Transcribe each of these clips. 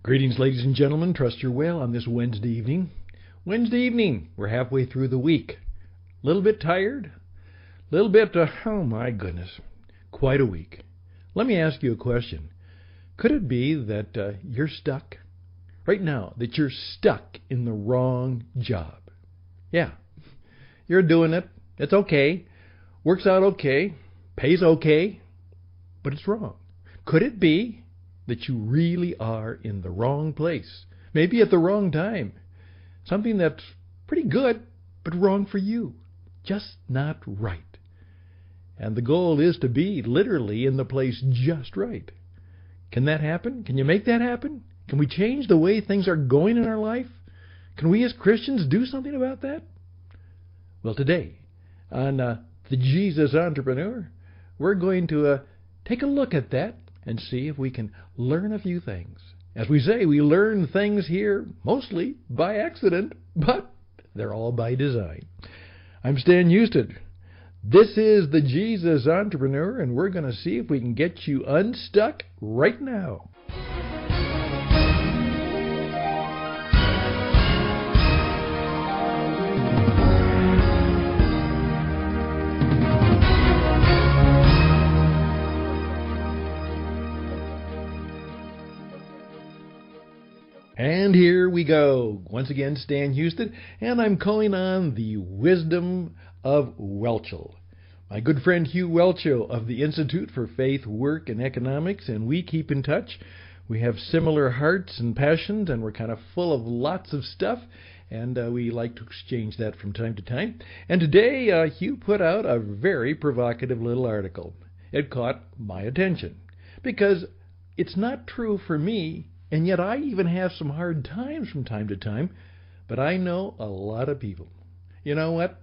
Greetings, ladies and gentlemen. Trust you're well on this Wednesday evening. We're halfway through the week. A little bit tired? A little bit, oh my goodness, quite a week. Let me ask you a question. Could it be that you're stuck? Right now, that you're stuck in the wrong job? Yeah, you're doing it. It's okay. Works out okay. Pays okay. But it's wrong. Could it be that you really are in the wrong place, maybe at the wrong time? Something that's pretty good, but wrong for you. Just not right. And the goal is to be literally in the place just right. Can that happen? Can you make that happen? Can we change the way things are going in our life? Can we as Christians do something about that? Well, today, on The Jesus Entrepreneur, we're going to take a look at that and see if we can learn a few things. As we say, we learn things here mostly by accident, but they're all by design. I'm Stan Houston. This is the Jesus Entrepreneur, and we're going to see if we can get you unstuck right now. And here we go. Once again, Stan Houston, and I'm calling on the wisdom of Welchel. My good friend Hugh Welchel of the Institute for Faith, Work, and Economics, and we keep in touch. We have similar hearts and passions, and we're kind of full of lots of stuff, and we like to exchange that from time to time. And today, Hugh put out a very provocative little article. It caught my attention, because it's not true for me. And yet I even have some hard times from time to time, but I know a lot of people. You know what?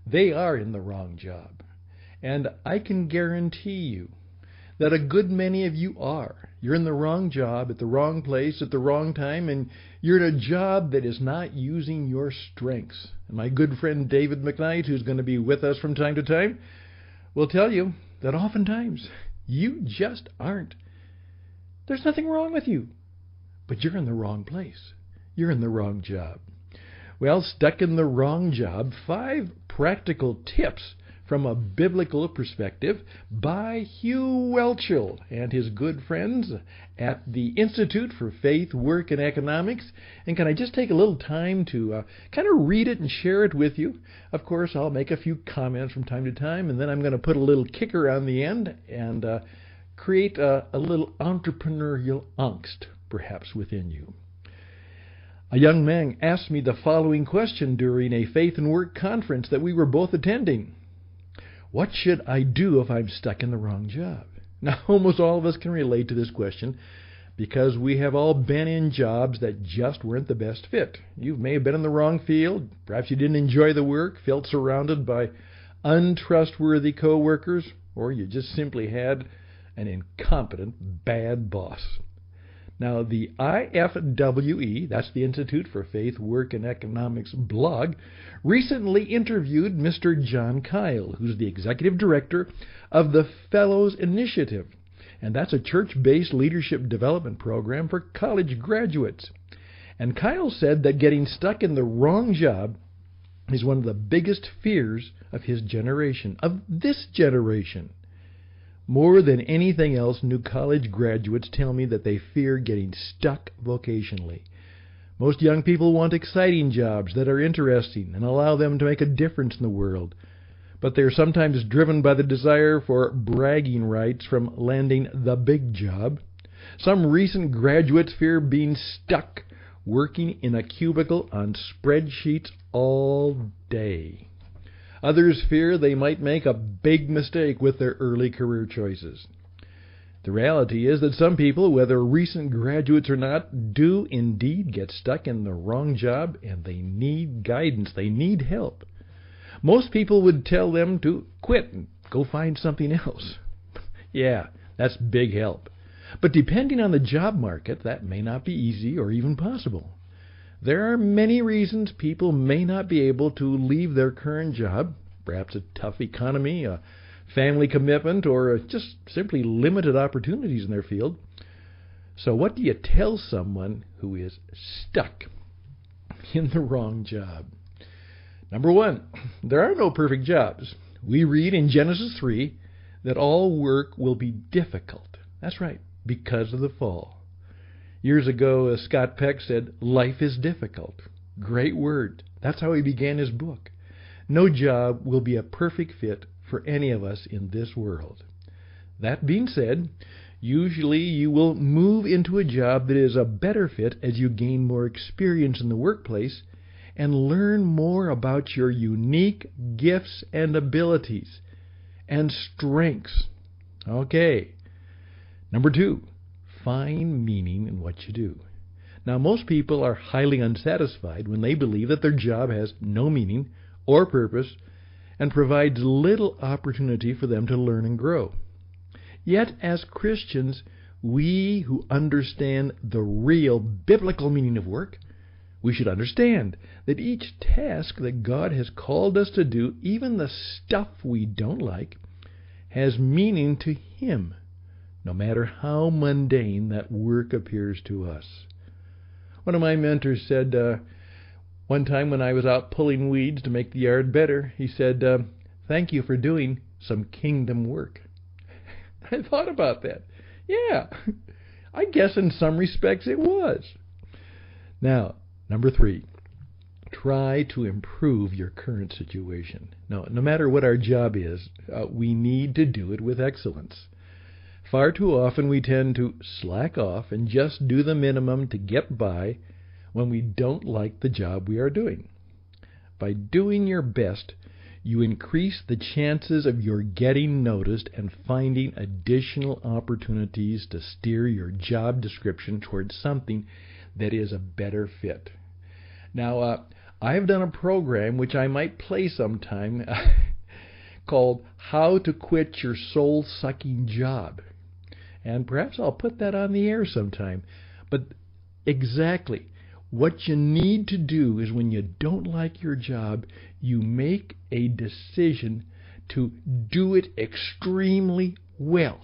They are in the wrong job. And I can guarantee you that a good many of you are. You're in the wrong job, at the wrong place, at the wrong time, and you're in a job that is not using your strengths. And my good friend David McKnight, who's going to be with us from time to time, will tell you that oftentimes you just aren't. There's nothing wrong with you, but you're in the wrong place. You're in the wrong job. Well, stuck in the wrong job, 5 practical tips from a biblical perspective by Hugh Welchel and his good friends at the Institute for Faith, Work, and Economics. And can I just take a little time to kind of read it and share it with you? Of course, I'll make a few comments from time to time, and then I'm going to put a little kicker on the end and create a little entrepreneurial angst, perhaps, within you. A young man asked me the following question during a Faith and Work conference that we were both attending. What should I do if I'm stuck in the wrong job? Now, almost all of us can relate to this question because we have all been in jobs that just weren't the best fit. You may have been in the wrong field. Perhaps you didn't enjoy the work, felt surrounded by untrustworthy coworkers, or you just simply had an incompetent, bad boss. Now, the IFWE, that's the Institute for Faith, Work, and Economics blog, recently interviewed Mr. John Kyle, who's the executive director of the Fellows Initiative. And that's a church-based leadership development program for college graduates. And Kyle said that getting stuck in the wrong job is one of the biggest fears of his generation, of this generation. More than anything else, new college graduates tell me that they fear getting stuck vocationally. Most young people want exciting jobs that are interesting and allow them to make a difference in the world. But they're sometimes driven by the desire for bragging rights from landing the big job. Some recent graduates fear being stuck working in a cubicle on spreadsheets all day. Others fear they might make a big mistake with their early career choices. The reality is that some people, whether recent graduates or not, do indeed get stuck in the wrong job, and they need guidance. They need help. Most people would tell them to quit and go find something else. Yeah, that's big help. But depending on the job market, that may not be easy or even possible. There are many reasons people may not be able to leave their current job, perhaps a tough economy, a family commitment, or just simply limited opportunities in their field. So what do you tell someone who is stuck in the wrong job? Number one, there are no perfect jobs. We read in Genesis 3 that all work will be difficult. That's right, because of the fall. Years ago, Scott Peck said, "Life is difficult." Great word. That's how he began his book. No job will be a perfect fit for any of us in this world. That being said, usually you will move into a job that is a better fit as you gain more experience in the workplace and learn more about your unique gifts and abilities and strengths. Okay. Number two, find meaning in what you do. Now, most people are highly unsatisfied when they believe that their job has no meaning or purpose and provides little opportunity for them to learn and grow. Yet, as Christians, we who understand the real biblical meaning of work, we should understand that each task that God has called us to do, even the stuff we don't like, has meaning to Him, no matter how mundane that work appears to us. One of my mentors said one time when I was out pulling weeds to make the yard better, he said, "Thank you for doing some kingdom work." I thought about that. Yeah, I guess in some respects it was. Now, number three, try to improve your current situation. Now, no matter what our job is, we need to do it with excellence. Far too often we tend to slack off and just do the minimum to get by when we don't like the job we are doing. By doing your best, you increase the chances of your getting noticed and finding additional opportunities to steer your job description towards something that is a better fit. Now, I have done a program which I might play sometime called How to Quit Your Soul-Sucking Job. And perhaps I'll put that on the air sometime. But exactly what you need to do is when you don't like your job, you make a decision to do it extremely well,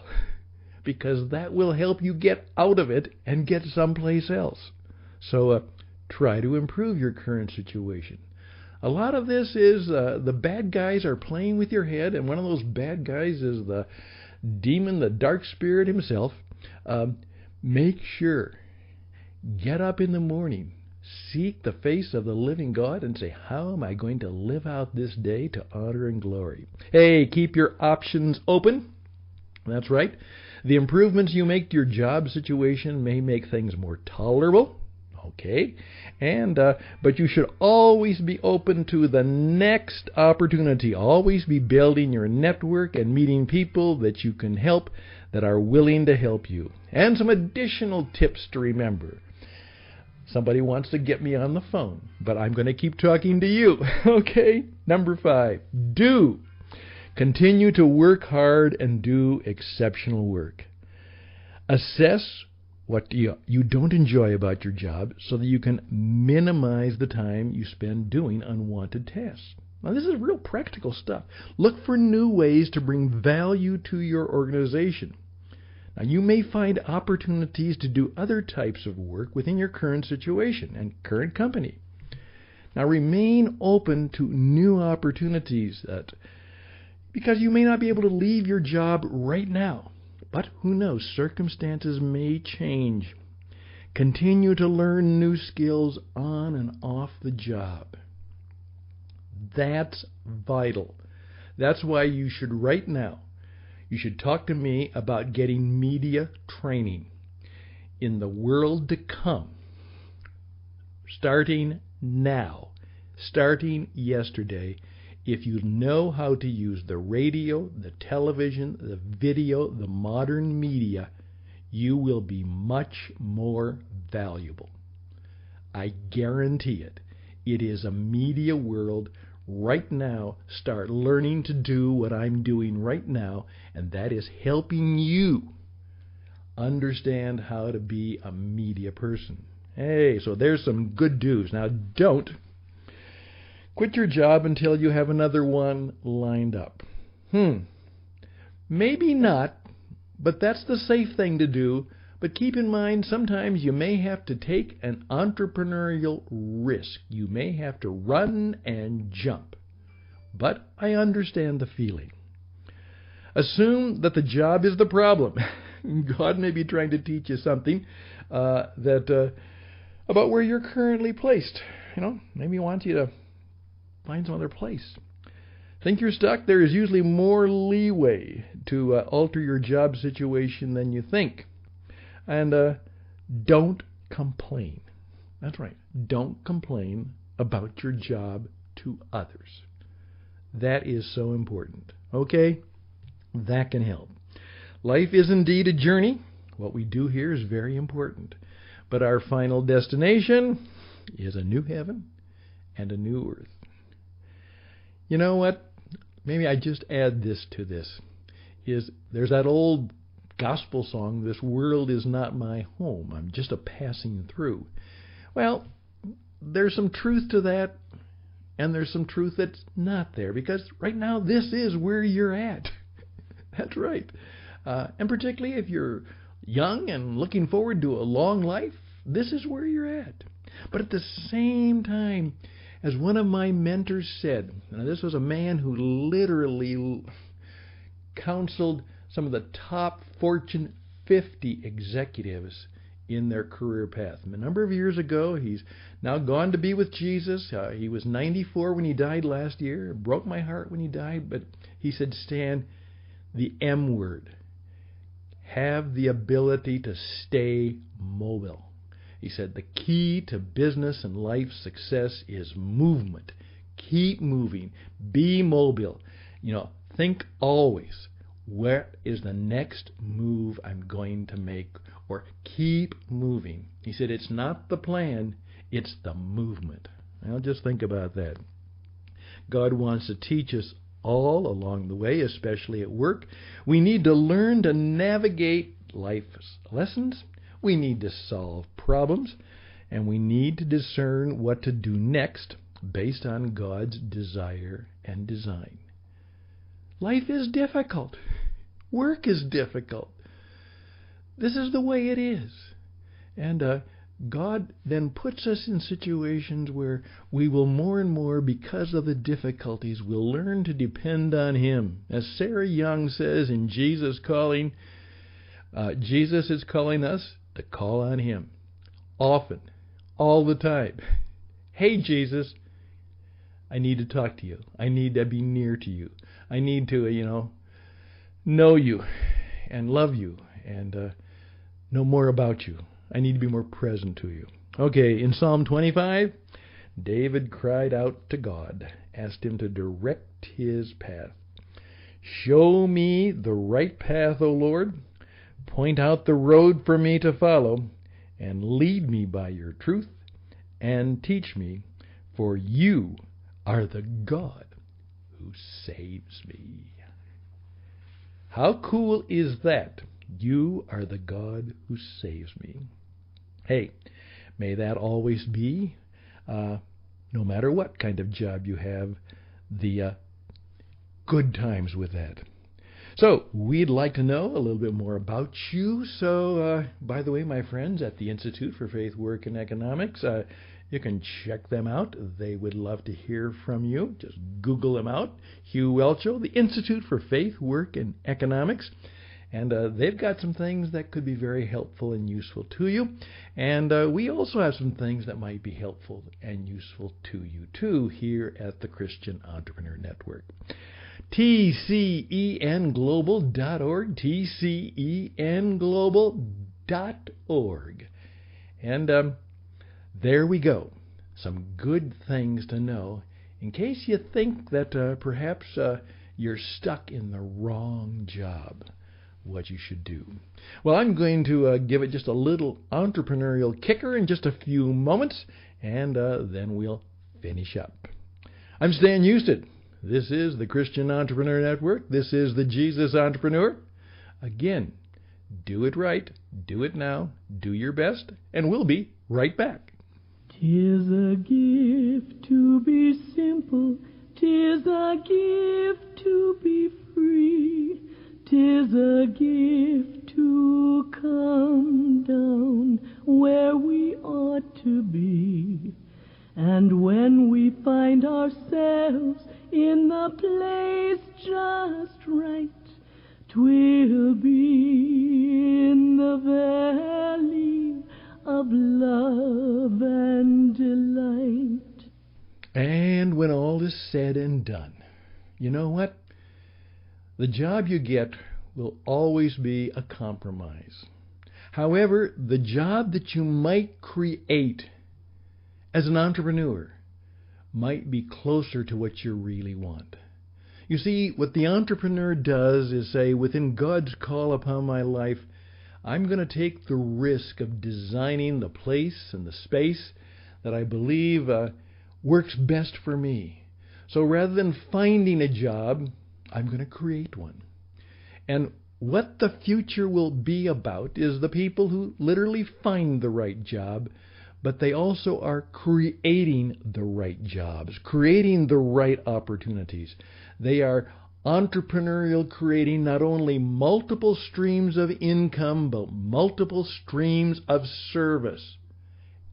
because that will help you get out of it and get someplace else. So try to improve your current situation. A lot of this is the bad guys are playing with your head, and one of those bad guys is the demon, the dark spirit himself. Make sure, get up in the morning, seek the face of the living God and say, how am I going to live out this day to honor and glory? Hey, keep your options open. That's right. The improvements you make to your job situation may make things more tolerable. Okay, but you should always be open to the next opportunity. Always be building your network and meeting people that you can help that are willing to help you. And some additional tips to remember. Somebody wants to get me on the phone, but I'm going to keep talking to you. Okay, number 5, continue to work hard and do exceptional work. Assess what you don't enjoy about your job so that you can minimize the time you spend doing unwanted tasks. Now, this is real practical stuff. Look for new ways to bring value to your organization. Now, you may find opportunities to do other types of work within your current situation and current company. Now, remain open to new opportunities because you may not be able to leave your job right now. But who knows, circumstances may change. Continue to learn new skills on and off the job. That's vital. That's why you should right now, you should talk to me about getting media training in the world to come. Starting now, starting yesterday. If you know how to use the radio, the television, the video, the modern media, you will be much more valuable. I guarantee it. It is a media world right now. Start learning to do what I'm doing right now, and that is helping you understand how to be a media person. Hey, so there's some good do's. Now, don't quit your job until you have another one lined up. Maybe not, but that's the safe thing to do. But keep in mind, sometimes you may have to take an entrepreneurial risk. You may have to run and jump. But I understand the feeling. Assume that the job is the problem. God may be trying to teach you something about where you're currently placed. Maybe He wants you to find some other place. Think you're stuck? There is usually more leeway to alter your job situation than you think. And don't complain. That's right. Don't complain about your job to others. That is so important. Okay? That can help. Life is indeed a journey. What we do here is very important. But our final destination is a new heaven and a new earth. You know what? Maybe I just add this to this. There's that old gospel song, "This world is not my home. I'm just a passing through." Well, there's some truth to that, and there's some truth that's not there, because right now this is where you're at. That's right. And particularly if you're young and looking forward to a long life, this is where you're at. But at the same time, as one of my mentors said, and this was a man who literally counseled some of the top Fortune 50 executives in their career path. A number of years ago, he's now gone to be with Jesus. He was 94 when he died last year. It broke my heart when he died, but he said, "Stan, the M word. Have the ability to stay mobile." He said the key to business and life success is movement. Keep moving. Be mobile. Think always, what is the next move I'm going to make? Or keep moving. He said it's not the plan, it's the movement. Now just think about that. God wants to teach us all along the way, especially at work. We need to learn to navigate life's lessons. We need to solve problems, and we need to discern what to do next based on God's desire and design. Life is difficult. Work is difficult. This is the way it is. And God then puts us in situations where we will more and more, because of the difficulties, will learn to depend on Him. As Sarah Young says in Jesus Calling, Jesus is calling us to call on Him. Often. All the time. "Hey, Jesus, I need to talk to you. I need to be near to you. I need to, know you and love you and know more about you. I need to be more present to you." Okay, in Psalm 25, David cried out to God, asked Him to direct his path. "Show me the right path, O Lord. Point out the road for me to follow, and lead me by your truth, and teach me, for you are the God who saves me." How cool is that? You are the God who saves me. Hey, may that always be, no matter what kind of job you have, the good times with that. So, we'd like to know a little bit more about you. So, by the way, my friends at the Institute for Faith, Work, and Economics, you can check them out. They would love to hear from you. Just Google them out. Hugh Welchel, the Institute for Faith, Work, and Economics. And they've got some things that could be very helpful and useful to you. And we also have some things that might be helpful and useful to you, too, here at the Christian Entrepreneur Network. TCENglobal.org, TCENglobal.org. And there we go. Some good things to know in case you think that perhaps you're stuck in the wrong job, what you should do. Well, I'm going to give it just a little entrepreneurial kicker in just a few moments, and then we'll finish up. I'm Stan Houston. This is the Christian Entrepreneur Network. This is the Jesus Entrepreneur. Again, do it right, do it now, do your best, and we'll be right back. 'Tis a gift to be simple, 'tis a gift to be free, 'tis a gift to come down where we ought to be. And when we find ourselves in the place just right, 'twill be in the valley of love and delight. And when all is said and done, you know what? The job you get will always be a compromise. However, the job that you might create as an entrepreneur might be closer to what you really want. You see, what the entrepreneur does is say, within God's call upon my life, I'm going to take the risk of designing the place and the space that I believe works best for me. So rather than finding a job, I'm going to create one. And what the future will be about is the people who literally find the right job, but they also are creating the right jobs, creating the right opportunities. They are entrepreneurial, creating not only multiple streams of income, but multiple streams of service.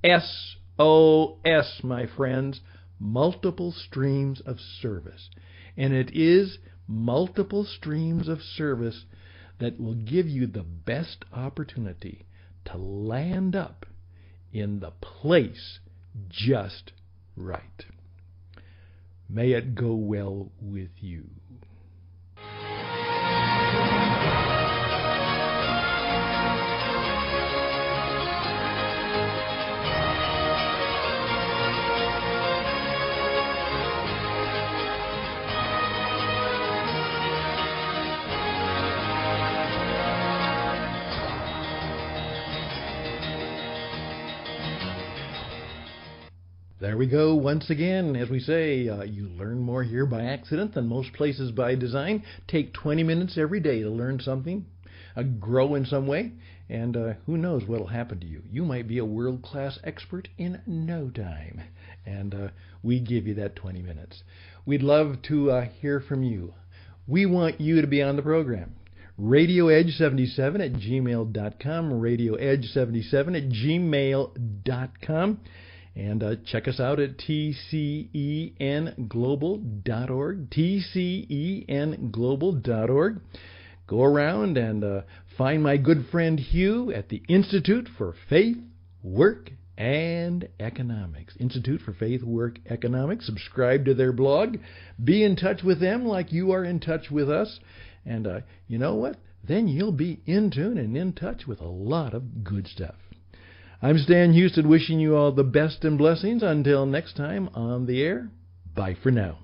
SOS, my friends, multiple streams of service. And it is multiple streams of service that will give you the best opportunity to land up in the place just right. May it go well with you. There we go once again. As we say, you learn more here by accident than most places by design. Take 20 minutes every day to learn something, grow in some way, and who knows what will happen to you. You might be a world-class expert in no time, and we give you that 20 minutes. We'd love to hear from you. We want you to be on the program. RadioEdge77@gmail.com, RadioEdge77@gmail.com. And check us out at tcenglobal.org, tcenglobal.org. Go around and find my good friend Hugh at the Institute for Faith, Work, and Economics. Institute for Faith, Work, Economics. Subscribe to their blog. Be in touch with them like you are in touch with us. And you know what? Then you'll be in tune and in touch with a lot of good stuff. I'm Stan Houston, wishing you all the best and blessings. Until next time on the air, bye for now.